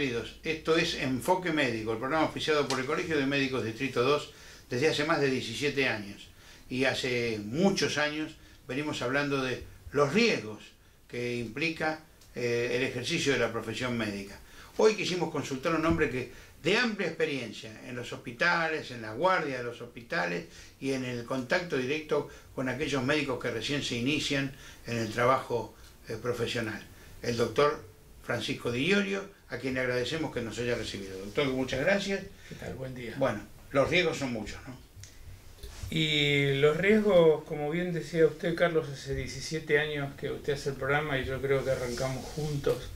queridos. Esto es Enfoque Médico, el programa oficiado por el Colegio de Médicos Distrito 2 desde hace más de 17 años. Y hace muchos años venimos hablando de los riesgos que implica el ejercicio de la profesión médica. Hoy quisimos consultar a un hombre que de amplia experiencia en los hospitales, en la guardia de los hospitales y en el contacto directo con aquellos médicos que recién se inician en el trabajo profesional. El doctor Francisco Di Iorio, a quien le agradecemos que nos haya recibido. Doctor, muchas gracias. ¿Qué tal? Buen día. Bueno, los riesgos son muchos, ¿no? Y los riesgos, como bien decía usted, Carlos, hace 17 años que usted hace el programa y yo creo que arrancamos juntos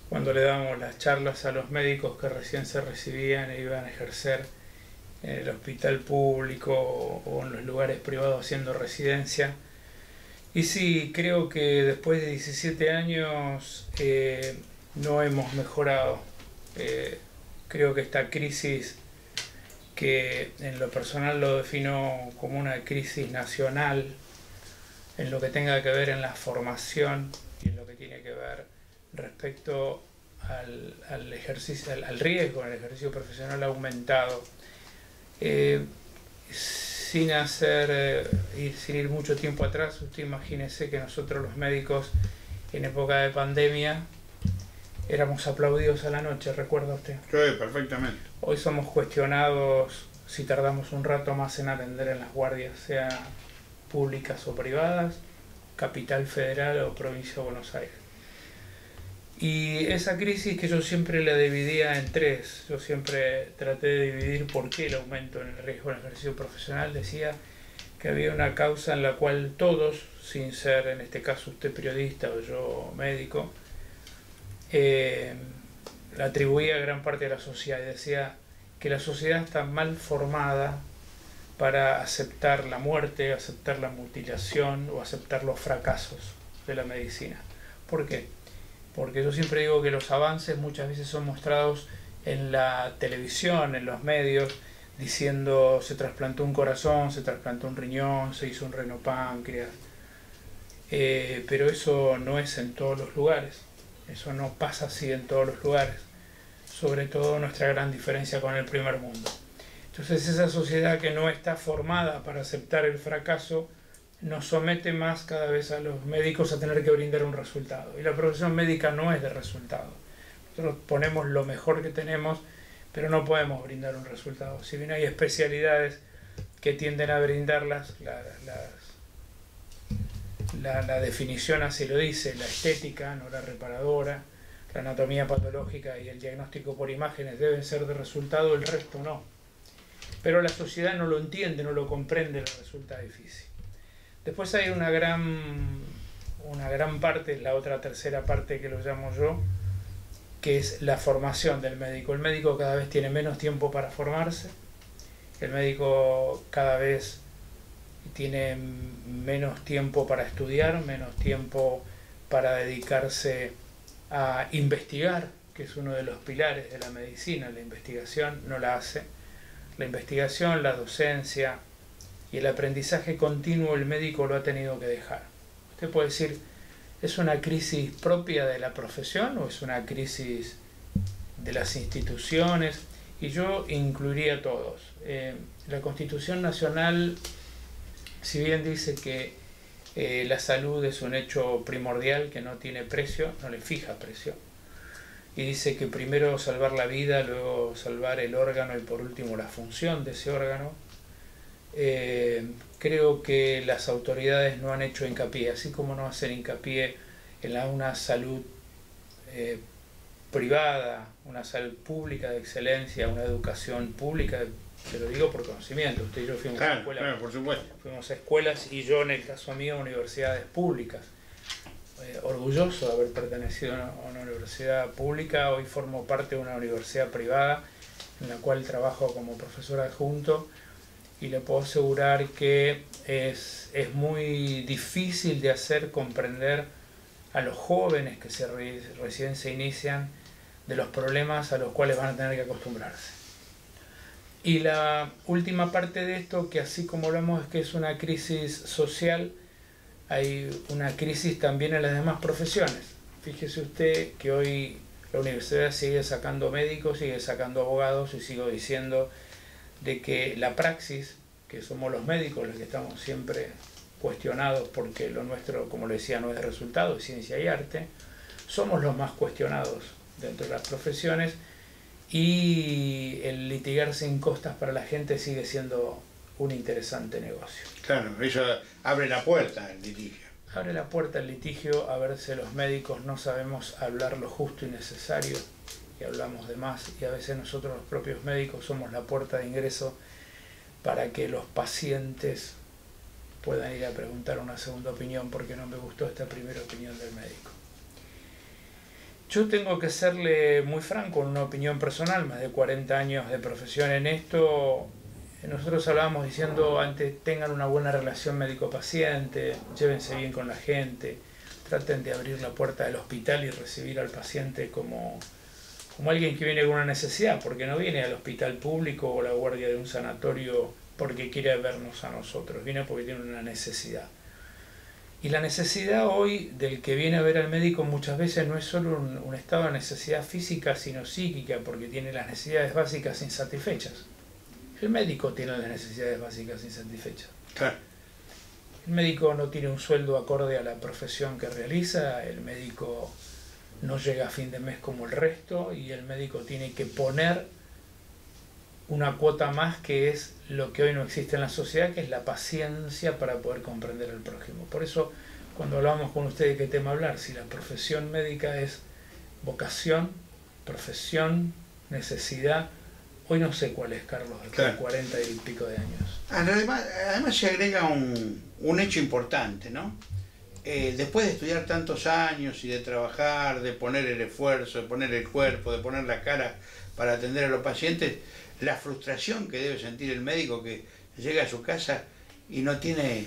cuando le damos las charlas a los médicos que recién se recibían e iban a ejercer en el hospital público o en los lugares privados haciendo residencia. Y sí, creo que después de 17 años no hemos mejorado. Creo que esta crisis, que en lo personal lo defino como una crisis nacional, en lo que tenga que ver en la formación y en lo que tiene que ver respecto al ejercicio, al riesgo en el ejercicio profesional, ha aumentado. Sin ir mucho tiempo atrás, usted imagínese que nosotros los médicos en época de pandemia éramos aplaudidos a la noche, ¿recuerda usted? Sí, perfectamente. Hoy somos cuestionados si tardamos un rato más en atender en las guardias, sea públicas o privadas, Capital Federal o Provincia de Buenos Aires. Y esa crisis que yo siempre la dividía en tres, yo siempre traté de dividir por qué el aumento en el riesgo en el ejercicio profesional. Decía que había una causa en la cual todos, sin ser en este caso usted periodista o yo médico, la atribuía a gran parte de la sociedad. Decía que la sociedad está mal formada para aceptar la muerte, aceptar la mutilación o aceptar los fracasos de la medicina. ¿Por qué? Porque yo siempre digo que los avances muchas veces son mostrados en la televisión, en los medios, diciendo se trasplantó un corazón, se trasplantó un riñón, se hizo un renopáncreas. Pero eso no es en todos los lugares, eso no pasa así en todos los lugares, sobre todo nuestra gran diferencia con el primer mundo. Entonces esa sociedad que no está formada para aceptar el fracaso nos somete más cada vez a los médicos a tener que brindar un resultado. Y la profesión médica no es de resultado. Nosotros ponemos lo mejor que tenemos, pero no podemos brindar un resultado. Si bien hay especialidades que tienden a brindarlas, la definición así lo dice, la estética, no la reparadora, la anatomía patológica y el diagnóstico por imágenes deben ser de resultado, el resto no. Pero la sociedad no lo entiende, no lo comprende, le resulta difícil. Después hay una gran parte, la otra tercera parte que lo llamo yo, que es la formación del médico. El médico cada vez tiene menos tiempo para formarse, el médico cada vez tiene menos tiempo para estudiar, menos tiempo para dedicarse a investigar, que es uno de los pilares de la medicina. La investigación no la hace. La investigación, la docencia y el aprendizaje continuo, el médico lo ha tenido que dejar. Usted puede decir, ¿es una crisis propia de la profesión o es una crisis de las instituciones? Y yo incluiría a todos. La Constitución Nacional, si bien dice que la salud es un hecho primordial que no tiene precio, no le fija precio, y dice que primero salvar la vida, luego salvar el órgano y por último la función de ese órgano, creo que las autoridades no han hecho hincapié, así como no hacen hincapié en una salud privada, una salud pública de excelencia, una educación pública, te lo digo por conocimiento, usted y yo fuimos a escuelas, claro, por supuesto. Fuimos a escuelas y yo en el caso mío a universidades públicas. Orgulloso de haber pertenecido a una universidad pública, hoy formo parte de una universidad privada en la cual trabajo como profesor adjunto y le puedo asegurar que es muy difícil de hacer comprender a los jóvenes que recién se inician de los problemas a los cuales van a tener que acostumbrarse. Y la última parte de esto, que así como hablamos es que es una crisis social, hay una crisis también en las demás profesiones. Fíjese usted que hoy La universidad sigue sacando médicos, sigue sacando abogados, y sigo diciendo de que la praxis, que somos los médicos los que estamos siempre cuestionados porque lo nuestro, como le decía, no es de resultado, es ciencia y arte, somos los más cuestionados dentro de las profesiones, y el litigar sin costas para la gente sigue siendo un interesante negocio. Claro, eso abre la puerta al litigio. Abre la puerta al litigio, a veces los médicos no sabemos hablar lo justo y necesario y hablamos de más, y a veces nosotros los propios médicos somos la puerta de ingreso para que los pacientes puedan ir a preguntar una segunda opinión porque no me gustó esta primera opinión del médico. Yo tengo que serle muy franco en una opinión personal, más de 40 años de profesión en esto. Nosotros hablábamos diciendo antes, tengan una buena relación médico-paciente, llévense bien con la gente, traten de abrir la puerta del hospital y recibir al paciente como alguien que viene con una necesidad, porque no viene al hospital público o la guardia de un sanatorio porque quiere vernos a nosotros, viene porque tiene una necesidad. Y la necesidad hoy del que viene a ver al médico muchas veces no es solo un estado de necesidad física, sino psíquica, porque tiene las necesidades básicas insatisfechas. El médico tiene las necesidades básicas insatisfechas. Claro. El médico no tiene un sueldo acorde a la profesión que realiza, el médico no llega a fin de mes como el resto, y el médico tiene que poner una cuota más, que es lo que hoy no existe en la sociedad, que es la paciencia para poder comprender al prójimo. Por eso, cuando hablamos con ustedes de qué tema hablar, si la profesión médica es vocación, profesión, necesidad, hoy no sé cuál es, Carlos, después de 40 y pico de años. Además se agrega un hecho importante, ¿no? Después de estudiar tantos años y de trabajar, de poner el esfuerzo, de poner el cuerpo, de poner la cara para atender a los pacientes, la frustración que debe sentir el médico que llega a su casa y no tiene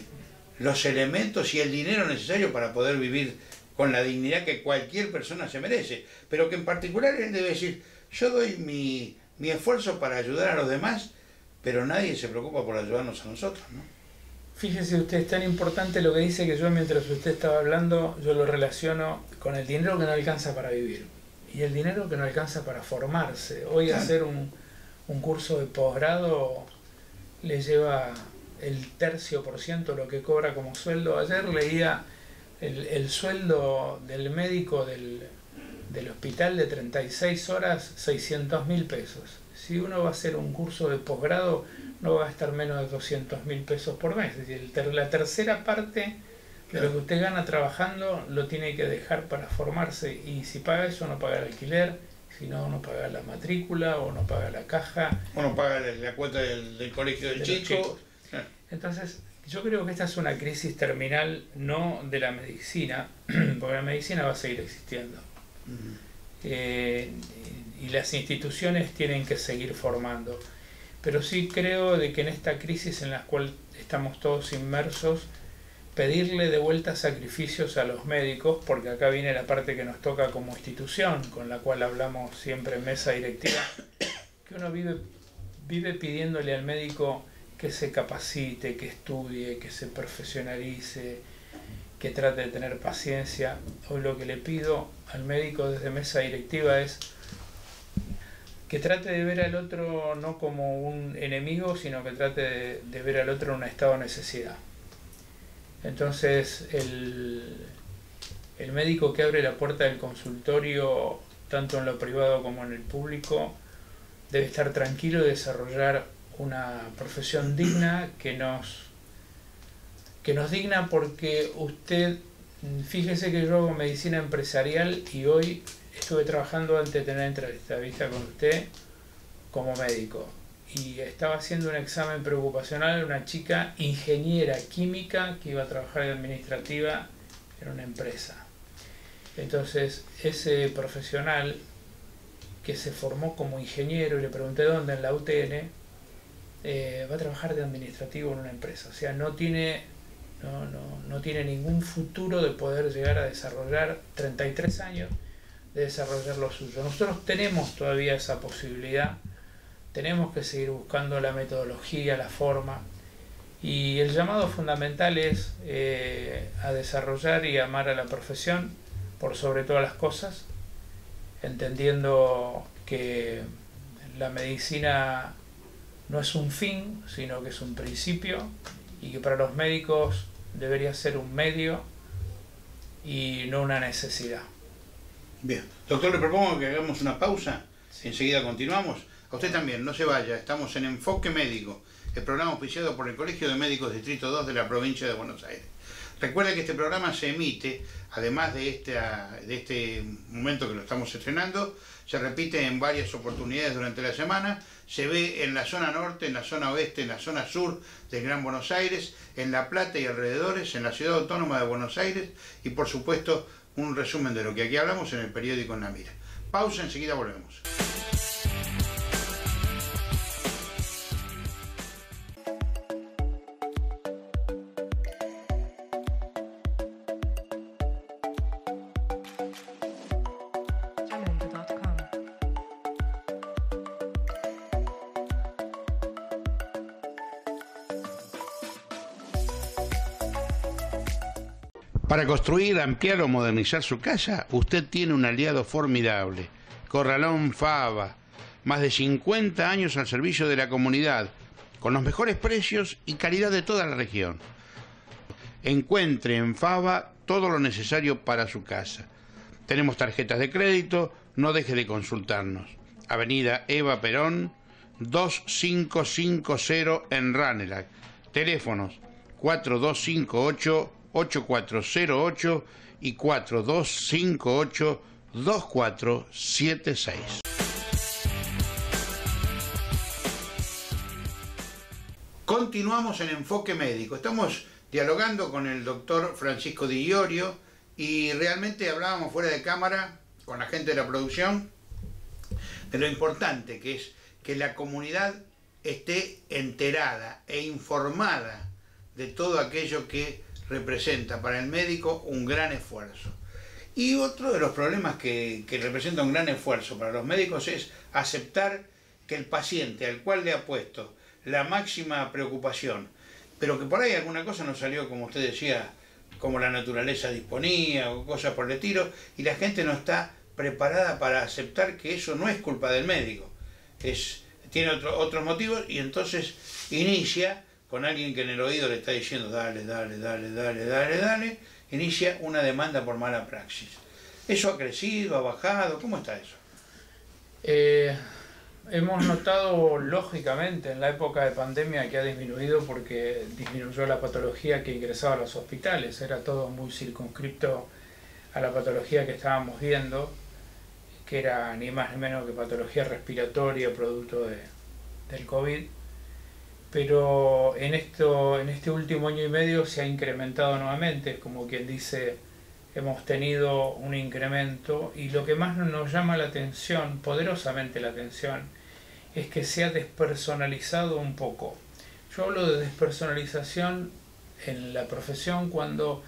los elementos y el dinero necesario para poder vivir con la dignidad que cualquier persona se merece, pero que en particular él debe decir, yo doy mi esfuerzo para ayudar a los demás, pero nadie se preocupa por ayudarnos a nosotros, ¿no? Fíjese usted, es tan importante lo que dice que yo, mientras usted estaba hablando, yo lo relaciono con el dinero que no alcanza para vivir y el dinero que no alcanza para formarse. Hoy hacer un curso de posgrado le lleva el 0,3% lo que cobra como sueldo. Ayer leía el sueldo del médico del hospital de 36 horas, 600.000 pesos. Si uno va a hacer un curso de posgrado, no va a gastar menos de 200.000 pesos por mes. Es decir, la tercera parte de lo que usted gana trabajando lo tiene que dejar para formarse, y si paga eso no paga el alquiler, si no, no paga la matrícula o no paga la caja. O no paga la cuota del colegio del chico. Entonces, yo creo que esta es una crisis terminal, no de la medicina, porque la medicina va a seguir existiendo. Y las instituciones tienen que seguir formando. Pero sí creo de que en esta crisis en la cual estamos todos inmersos, pedirle de vuelta sacrificios a los médicos, porque acá viene la parte que nos toca como institución, con la cual hablamos siempre en mesa directiva, que uno vive pidiéndole al médico que se capacite, que estudie, que se profesionalice, que trate de tener paciencia. Hoy lo que le pido al médico desde mesa directiva es que trate de ver al otro no como un enemigo, sino que trate de ver al otro en un estado de necesidad. Entonces, el médico que abre la puerta del consultorio, tanto en lo privado como en el público, debe estar tranquilo de desarrollar una profesión digna que nos digna, porque usted, fíjese que yo hago medicina empresarial y hoy estuve trabajando antes de tener entrevista con usted como médico, y estaba haciendo un examen preocupacional a una chica ingeniera química que iba a trabajar de administrativa en una empresa. Entonces ese profesional que se formó como ingeniero, y le pregunté dónde, en la UTN, va a trabajar de administrativo en una empresa. O sea, no tiene ningún futuro de poder llegar a desarrollar, 33 años, de desarrollar lo suyo. Nosotros tenemos todavía esa posibilidad, tenemos que seguir buscando la metodología, la forma, y el llamado fundamental es a desarrollar y amar a la profesión por sobre todas las cosas, entendiendo que la medicina no es un fin, sino que es un principio, y que para los médicos debería ser un medio y no una necesidad. Bien, doctor, le propongo que hagamos una pausa, enseguida continuamos. A usted también, no se vaya, estamos en Enfoque Médico, el programa auspiciado por el Colegio de Médicos Distrito 2 de la provincia de Buenos Aires. Recuerde que este programa se emite, además de este momento que lo estamos estrenando, se repite en varias oportunidades durante la semana, se ve en la zona norte, en la zona oeste, en la zona sur del Gran Buenos Aires, en La Plata y alrededores, en la ciudad autónoma de Buenos Aires y por supuesto un resumen de lo que aquí hablamos en el periódico En la Mira. Pausa, enseguida volvemos. Para construir, ampliar o modernizar su casa, usted tiene un aliado formidable, Corralón Fava. Más de 50 años al servicio de la comunidad, con los mejores precios y calidad de toda la región. Encuentre en Fava todo lo necesario para su casa. Tenemos tarjetas de crédito, no deje de consultarnos. Avenida Eva Perón, 2550 en Ranelagh. Teléfonos 4258-8408 y 4258-2476. Continuamos en Enfoque Médico. Estamos dialogando con el doctor Francisco Di Iorio y realmente hablábamos fuera de cámara con la gente de la producción de lo importante que es que la comunidad esté enterada e informada de todo aquello que representa para el médico un gran esfuerzo. Y otro de los problemas que representa un gran esfuerzo para los médicos es aceptar que el paciente al cual le ha puesto la máxima preocupación, pero que por ahí alguna cosa no salió como usted decía, como la naturaleza disponía o cosas por el estilo, y la gente no está preparada para aceptar que eso no es culpa del médico, tiene otros motivos, y entonces inicia con alguien que en el oído le está diciendo dale, dale, dale, dale, dale, dale, inicia una demanda por mala praxis. ¿Eso ha crecido, ha bajado? ¿Cómo está eso? Hemos notado lógicamente en la época de pandemia que ha disminuido porque disminuyó la patología que ingresaba a los hospitales. Era todo muy circunscripto a la patología que estábamos viendo, que era ni más ni menos que patología respiratoria producto del COVID. Pero en este último año y medio se ha incrementado nuevamente, como quien dice, hemos tenido un incremento, y lo que más nos llama la atención, poderosamente la atención, es que se ha despersonalizado un poco. Yo hablo de despersonalización en la profesión cuando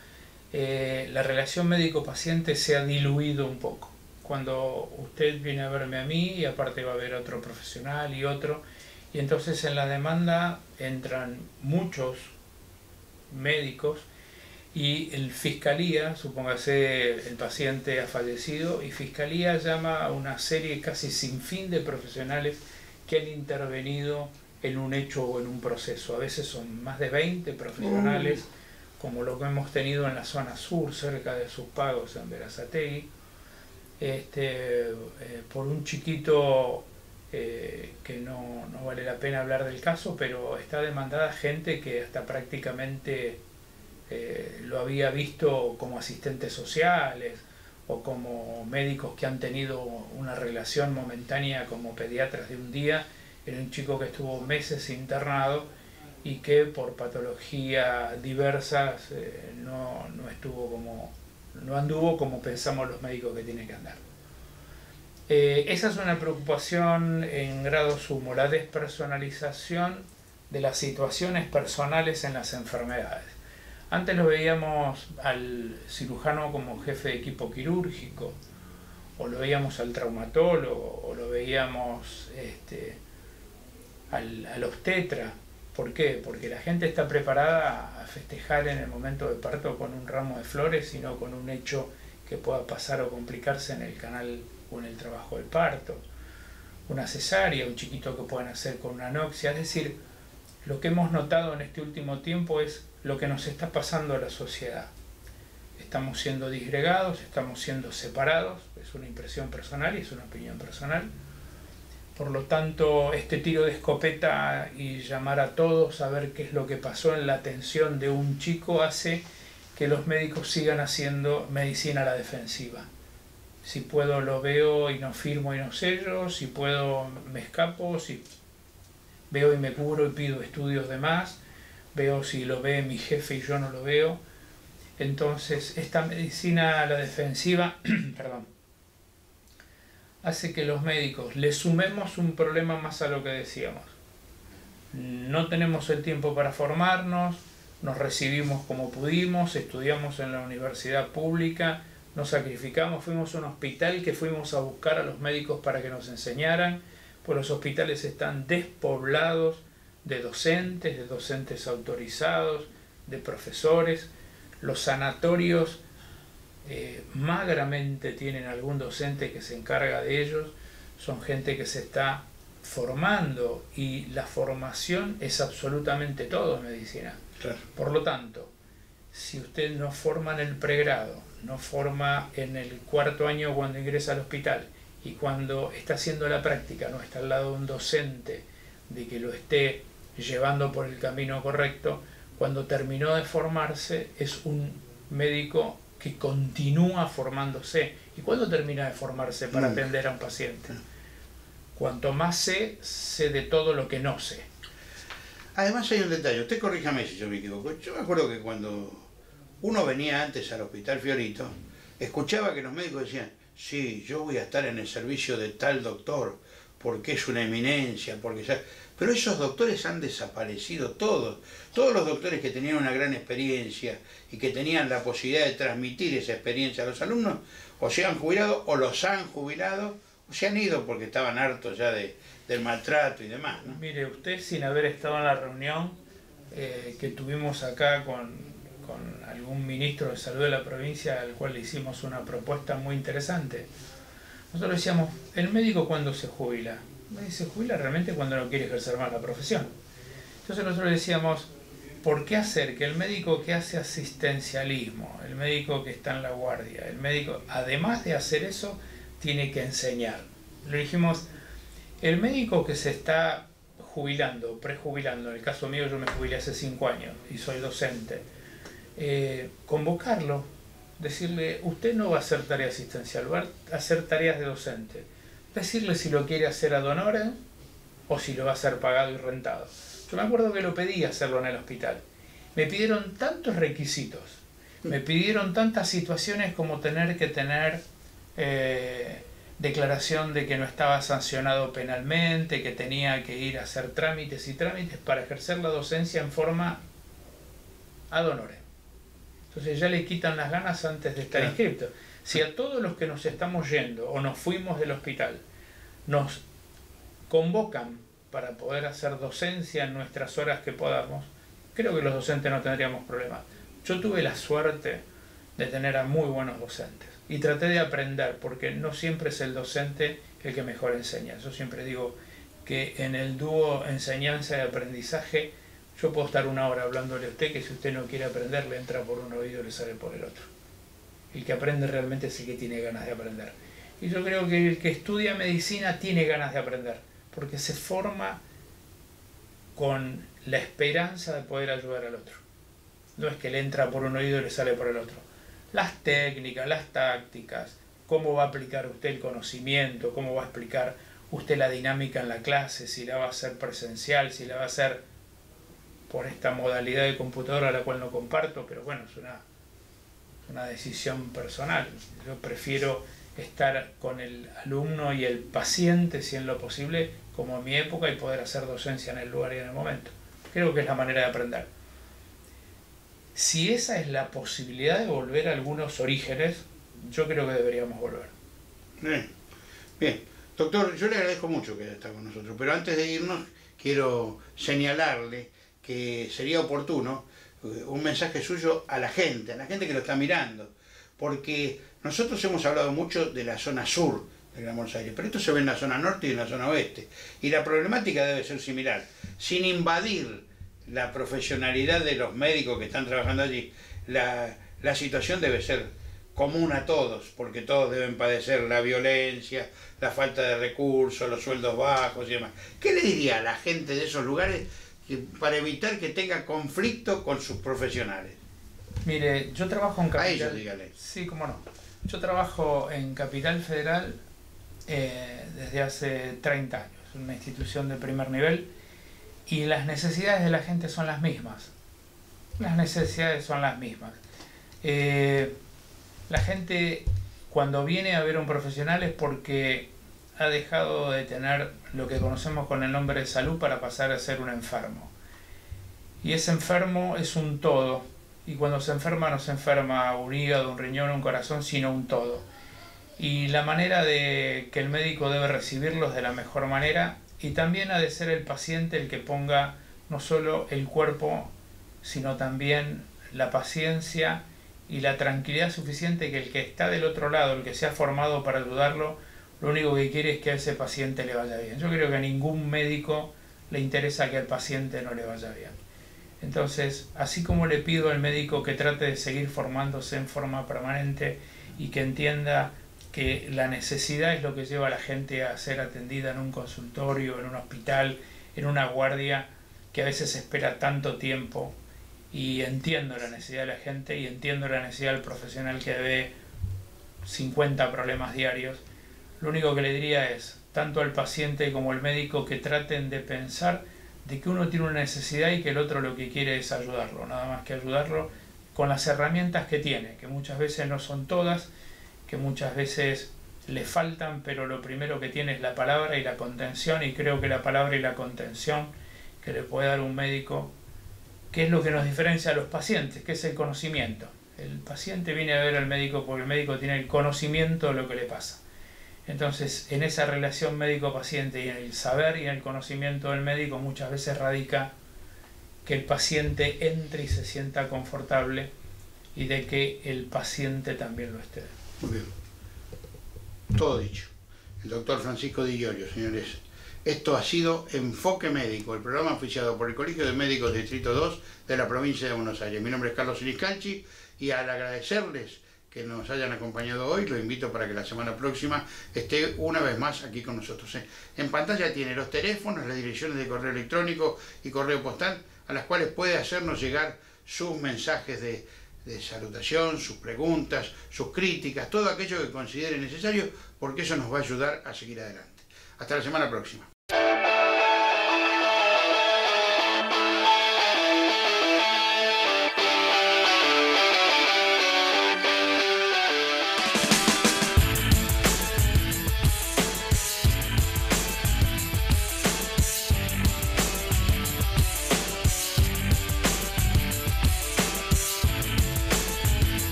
la relación médico-paciente se ha diluido un poco. Cuando usted viene a verme a mí y aparte va a ver a otro profesional y otro, y entonces en la demanda entran muchos médicos y el fiscalía, supóngase el paciente ha fallecido, y fiscalía llama a una serie casi sin fin de profesionales que han intervenido en un hecho o en un proceso. A veces son más de 20 profesionales, como lo que hemos tenido en la zona sur, cerca de Sus Pagos, en Berazategui, por un chiquito que no vale la pena hablar del caso, pero está demandada gente que hasta prácticamente lo había visto como asistentes sociales o como médicos que han tenido una relación momentánea como pediatras de un día. Era un chico que estuvo meses internado y que por patologías diversas no anduvo como pensamos los médicos que tiene que andar. Esa es una preocupación en grado sumo, la despersonalización de las situaciones personales en las enfermedades. Antes lo veíamos al cirujano como jefe de equipo quirúrgico, o lo veíamos al traumatólogo, o lo veíamos al obstetra. ¿Por qué? Porque la gente está preparada a festejar en el momento del parto con un ramo de flores y no con un hecho que pueda pasar o complicarse en el canal o en el trabajo del parto, una cesárea, un chiquito que pueden hacer con una anoxia. Es decir, lo que hemos notado en este último tiempo es lo que nos está pasando a la sociedad. Estamos siendo disgregados, estamos siendo separados, es una impresión personal y es una opinión personal. Por lo tanto, este tiro de escopeta y llamar a todos a ver qué es lo que pasó en la atención de un chico hace que los médicos sigan haciendo medicina a la defensiva. Si puedo lo veo y no firmo y no sello, si puedo me escapo, si veo y me cubro y pido estudios de más, veo si lo ve mi jefe y yo no lo veo. Entonces, esta medicina a la defensiva perdón, hace que los médicos le sumemos un problema más a lo que decíamos. No tenemos el tiempo para formarnos, nos recibimos como pudimos, estudiamos en la universidad pública, nos sacrificamos, fuimos a un hospital que fuimos a buscar a los médicos para que nos enseñaran, pues los hospitales están despoblados de docentes autorizados, de profesores. Los sanatorios magramente tienen algún docente que se encarga de ellos, son gente que se está formando y la formación es absolutamente todo en medicina. Claro. Por lo tanto, si usted no forma en el pregrado, no forma en el cuarto año cuando ingresa al hospital y cuando está haciendo la práctica no está al lado de un docente de que lo esté llevando por el camino correcto, cuando terminó de formarse es un médico que continúa formándose. ¿Y cuándo termina de formarse para atender a un paciente? Cuanto más sé de todo lo que no sé. Además hay un detalle, usted corríjame si yo me equivoco. Yo me acuerdo que cuando uno venía antes al Hospital Fiorito, escuchaba que los médicos decían, sí, yo voy a estar en el servicio de tal doctor, porque es una eminencia, porque ya... Pero esos doctores han desaparecido todos. Todos los doctores que tenían una gran experiencia y que tenían la posibilidad de transmitir esa experiencia a los alumnos, o se han jubilado, o los han jubilado, o se han ido porque estaban hartos ya del maltrato y demás, ¿no? Mire, usted sin haber estado en la reunión que tuvimos acá con algún ministro de salud de la provincia, al cual le hicimos una propuesta muy interesante. Nosotros decíamos, ¿el médico cuándo se jubila? Se jubila realmente cuando no quiere ejercer más la profesión. Entonces nosotros decíamos, ¿por qué hacer que el médico que hace asistencialismo, el médico que está en la guardia, el médico, además de hacer eso, tiene que enseñar? Le dijimos, el médico que se está jubilando, prejubilando, en el caso mío yo me jubilé hace 5 años y soy docente, convocarlo, decirle, usted no va a hacer tarea asistencial, va a hacer tareas de docente. Decirle si lo quiere hacer ad honorem o si lo va a hacer pagado y rentado. Yo me acuerdo que lo pedí hacerlo en el hospital. Me pidieron tantos requisitos, me pidieron tantas situaciones como tener que tener declaración de que no estaba sancionado penalmente, que tenía que ir a hacer trámites y trámites para ejercer la docencia en forma ad honorem. Entonces ya le quitan las ganas antes de estar inscripto. Si a todos los que nos estamos yendo o nos fuimos del hospital nos convocan para poder hacer docencia en nuestras horas que podamos, creo que los docentes no tendríamos problemas. Yo tuve la suerte de tener a muy buenos docentes y traté de aprender, porque no siempre es el docente el que mejor enseña. Yo siempre digo que en el dúo enseñanza y aprendizaje yo puedo estar 1 hora hablándole a usted que si usted no quiere aprender le entra por un oído y le sale por el otro. El que aprende realmente es el que tiene ganas de aprender. Y yo creo que el que estudia medicina tiene ganas de aprender, porque se forma con la esperanza de poder ayudar al otro. No es que le entra por un oído y le sale por el otro. Las técnicas, las tácticas, cómo va a aplicar usted el conocimiento, cómo va a explicar usted la dinámica en la clase, si la va a hacer presencial, si la va a hacer por esta modalidad de computadora, la cual no comparto, pero bueno, es una decisión personal. Yo prefiero estar con el alumno y el paciente, si en lo posible, como en mi época, y poder hacer docencia en el lugar y en el momento. Creo que es la manera de aprender. Si esa es la posibilidad de volver a algunos orígenes, yo creo que deberíamos volver. Bien, bien. Doctor, yo le agradezco mucho que haya estado con nosotros, pero antes de irnos quiero señalarle que sería oportuno un mensaje suyo a la gente que lo está mirando, porque nosotros hemos hablado mucho de la zona sur del Gran Buenos Aires. Pero esto se ve en la zona norte y en la zona oeste. Y la problemática debe ser similar. Sin invadir la profesionalidad de los médicos que están trabajando allí, la situación debe ser común a todos, porque todos deben padecer la violencia, la falta de recursos, los sueldos bajos y demás. ¿Qué le diría a la gente de esos lugares para evitar que tenga conflicto con sus profesionales? Mire, yo trabajo en Capital... A ellos, dígale. Sí, cómo no. Yo trabajo en Capital Federal desde hace 30 años, una institución de primer nivel, y las necesidades de la gente son las mismas. Las necesidades son las mismas. La gente cuando viene a ver a un profesional es porque ha dejado de tener lo que conocemos con el nombre de salud para pasar a ser un enfermo. Y ese enfermo es un todo. Y cuando se enferma no se enferma un hígado, un riñón, un corazón, sino un todo. Y la manera de que el médico debe recibirlo es de la mejor manera, y también ha de ser el paciente el que ponga no solo el cuerpo, sino también la paciencia y la tranquilidad suficiente, que el que está del otro lado, el que se ha formado para ayudarlo, lo único que quiere es que a ese paciente le vaya bien. Yo creo que a ningún médico le interesa que al paciente no le vaya bien. Entonces, así como le pido al médico que trate de seguir formándose en forma permanente y que entienda que la necesidad es lo que lleva a la gente a ser atendida en un consultorio, en un hospital, en una guardia, que a veces espera tanto tiempo, y entiendo la necesidad de la gente y entiendo la necesidad del profesional que ve 50 problemas diarios, lo único que le diría es, tanto al paciente como al médico, que traten de pensar de que uno tiene una necesidad y que el otro lo que quiere es ayudarlo, nada más que ayudarlo con las herramientas que tiene, que muchas veces no son todas, que muchas veces le faltan, pero lo primero que tiene es la palabra y la contención, y creo que la palabra y la contención que le puede dar un médico, que es lo que nos diferencia a los pacientes, que es el conocimiento. El paciente viene a ver al médico porque el médico tiene el conocimiento de lo que le pasa. Entonces, en esa relación médico-paciente y en el saber y en el conocimiento del médico, muchas veces radica que el paciente entre y se sienta confortable, y de que el paciente también lo esté. Muy bien. Todo dicho. El doctor Francisco Di Iorio, señores. Esto ha sido Enfoque Médico, el programa oficiado por el Colegio de Médicos Distrito 2 de la provincia de Buenos Aires. Mi nombre es Carlos Siniscalchi, y al agradecerles que nos hayan acompañado hoy, lo invito para que la semana próxima esté una vez más aquí con nosotros. En pantalla tiene los teléfonos, las direcciones de correo electrónico y correo postal, a las cuales puede hacernos llegar sus mensajes de salutación, sus preguntas, sus críticas, todo aquello que considere necesario, porque eso nos va a ayudar a seguir adelante. Hasta la semana próxima.